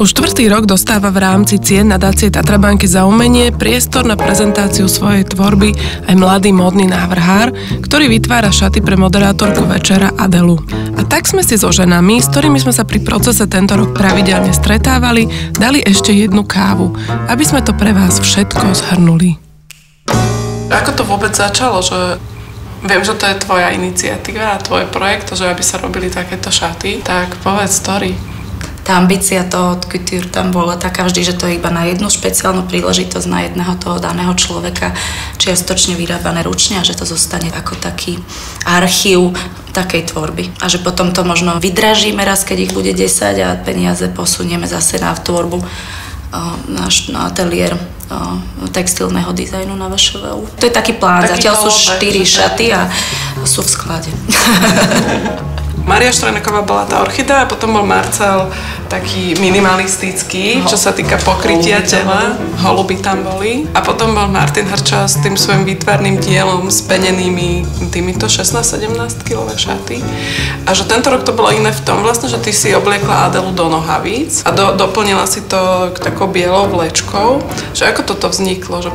Už 4. rok dostáva v rámci cien nadácie Tatrabanky za umenie priestor na prezentáciu svojej tvorby aj mladý módny návrhár, ktorý vytvára šaty pre moderátorku večera Adelu. A tak sme si so ženami, s ktorými sme sa pri procese tento rok pravidelne stretávali, dali ešte jednu kávu, aby sme to pre vás všetko zhrnuli. Ako to vôbec začalo, že viem, že to je tvoja iniciatíva a tvoj projekt, že aby sa robili takéto šaty, tak povedz story. Tá ambícia toho couture tam bola taká vždy, že to je iba na jednu špeciálnu príležitosť, na jedného toho daného človeka, čiastočne vyrábané ručne a že to zostane ako taký archív takej tvorby. A že potom to možno vydražíme raz, keď ich bude 10 a peniaze posunieme zase na tvorbu na ateliér textilného dizajnu na VŠVU. To je taký plán. Zatiaľ sú 4 šaty a sú v sklade. Mária Štrajnáková bola tá orchidea a potom bol Marcel taký minimalistický, čo sa týka pokrytia tela. Holuby tam boli. A potom bol Martin Hrča s tým svojím výtvarným dielom s penenými týmito 16-17 kilové šaty. A že tento rok to bolo iné v tom vlastne, že ty si obliekla Adelu do nohavíc a doplnila si to takou bielou vlečkou. Že ako toto vzniklo? Že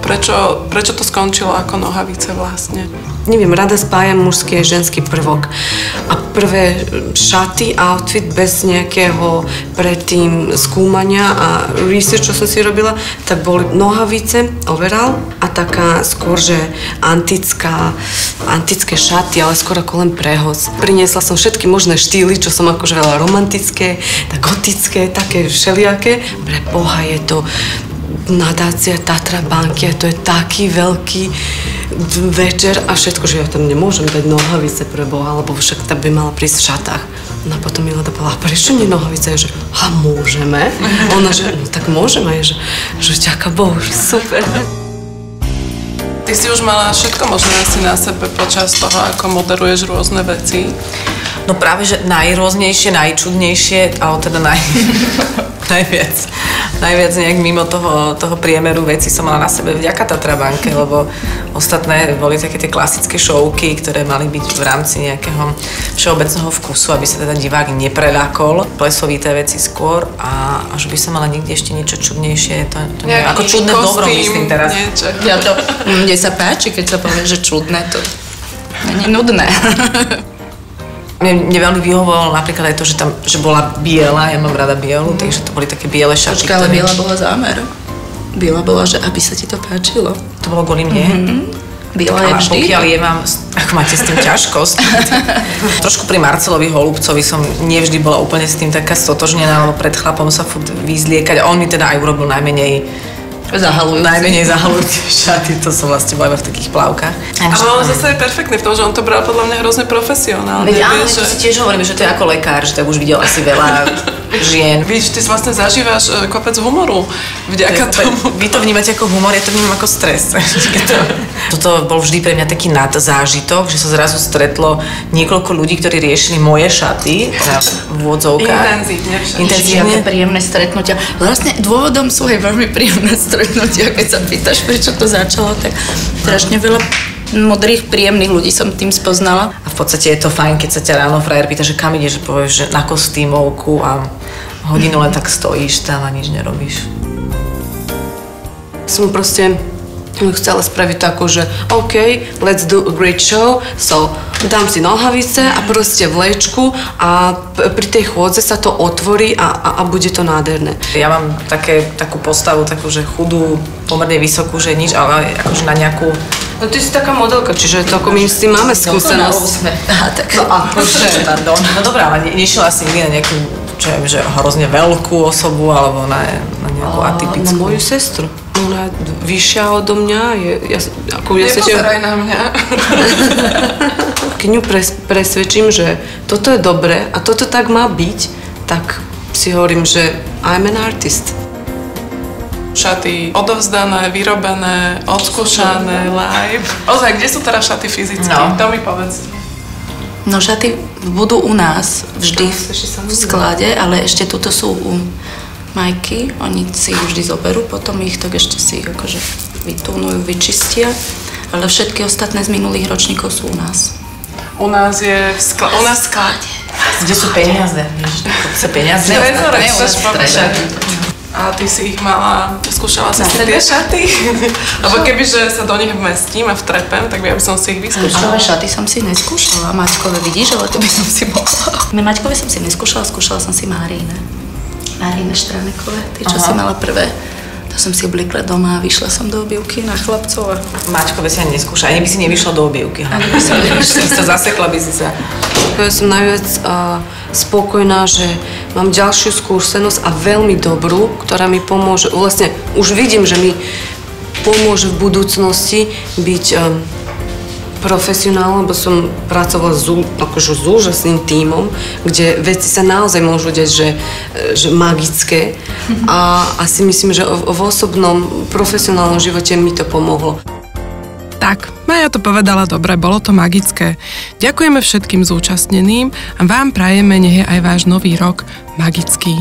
prečo to skončilo ako nohavice vlastne? Neviem, rada spájam mužský a ženský prvok. A prvé šaty, outfit bez nejakého predtým skúmania a research, čo som si robila, tak boli nohavice, overall a taká skôr, že antické šaty, ale skôr ako len prehoz. Priniesla som všetky možné štýly, čo som akože veľa romantické, tak gotické, také všelijaké. Pre Boha je to nadácia Tatrabanky a to je taký veľký večer a všetko, že ja tam nemôžem dať nohavice pre Boha, lebo však tak by mala prísť v šatách. No a potom Milada povedala, prečo nie nohavice? Ja, že môžeme? Ona, že no tak môžeme, že ďaká Bohu, že super. Ty si už mala všetko možné asi na sebe počas toho, ako moderuješ rôzne veci. No práve, že najrôznejšie, najčudnejšie, ale teda najviac nejak mimo toho priemeru veci som mala na sebe vďaka Tatrabanke, lebo ostatné boli také tie klasické šovky, ktoré mali byť v rámci nejakého všeobecného vkusu, aby sa teda divák nepreľakol. Plesovité veci skôr a až by som mala niekde ešte niečo čudnejšie, to neviem, ako čudné v dobrom myslím teraz. Mne sa páči, keď sa povie, že čudné, to nie je nudné. Mne veľmi vyhovovalo napríklad aj to, že bola biela, ja mám rada bielu, takže to boli také biele šaty. Počka, ale biela bola zámer. Biela bola, že aby sa ti to páčilo. To bolo kvôli mne? Biela je vždy. Pokiaľ ako máte s tým ťažkosť. Trošku pri Marcelovi Holubcovi som nevždy bola úplne s tým taká stotožnená, lebo pred chlapom sa furt vyzliekať a on mi teda aj urobil najmenej zahalujúce šaty, to som vlastne bola iba v takých plavkách. Ale on zase je perfektný v tom, že on to bral podľa mňa hrozne profesionálne. Veď áno, to si tiež hovoríme, že to je ako lekár, že tak už videl asi veľa žien. Víš, ty vlastne zažívaš kopec humoru vďaka tomu. Vy to vnímate ako humor, ja to vnímam ako stres. Toto bol vždy pre mňa taký nadzážitok, že sa zrazu stretlo niekoľko ľudí, ktorí riešili moje šaty v úvodzovkách. Intenzívne. Príjemné stretnutia. Vlastne dôvodom sú aj veľmi príjemné stretnutia, keď sa pýtaš, prečo to začalo, tak strašne veľa modrých, príjemných ľudí som tým spoznala. A v podstate je to fajn, keď sa ťa ráno frajer pýta, že kam ideš, že povieš, že na kostýmovku a hodinu len tak stojíš tam a nič nerobíš. Som proste chcela spraviť takú, že OK, let's do a great show, so dám si nohavice a proste vlečku a pri tej chôdze sa to otvorí a bude to nádherné. Ja mám takú postavu, takú, že chudú, pomerne vysokú, že nič, ale akože na nejakú... No ty si taká modelka, čiže to ako my s tým máme skúsenosť. No akože, pardon. No dobrá, ale nešla si nikdy na nejakú, čo viem, že hrozne veľkú osobu, alebo na nejakú atypickú. Na moju sestru. Ona je vyššia odo mňa. Nepozeraj na mňa. Keď ju presvedčím, že toto je dobré a toto tak má byť, tak si hovorím, že I'm an artist. Šaty odovzdané, vyrobené, odskúšané, live. Ozaj, kde sú teraz šaty fyzicky? No. To mi povedz. No šaty budú u nás vždy v sklade, ale ešte tuto sú u Majky. Oni si ich vždy zoberú, potom ich tak ešte si akože vytúnujú, vyčistia. Ale všetky ostatné z minulých ročníkov sú u nás. U nás je v sklade. Kde sú peniaze? Chce peniaze? A ty si ich mala, skúšala si tie šaty? Lebo kebyže sa do nich vmestím a vtrepem, tak by som si ich vyskúšala. Maťkové šaty som si neskúšala. Maťkové vidíš, ale to by som si mohla. Maťkové som si neskúšala, skúšala som si Máríne. Máríne Štránikové, tie, čo si mala prvé. To som si obliekla doma a vyšla som do obyvky na chlapcov. Maťkové si ani neskúša, ani by si nevyšla do obyvky. Ani by som nevyšla. Zasekla by si sa. Ja som najviac spokojná, že mám ďalšiu skúsenosť a veľmi dobrú, ktorá mi pomôže, vlastne už vidím, že mi pomôže v budúcnosti byť profesionálom, lebo som pracovala s úžasným tímom, kde veci sa naozaj môžu deť, že magické a si myslím, že v osobnom profesionálnom živote mi to pomohlo. Tak, Maja to povedala dobre, bolo to magické. Ďakujeme všetkým zúčastneným a vám prajeme, nech je aj váš nový rok magický.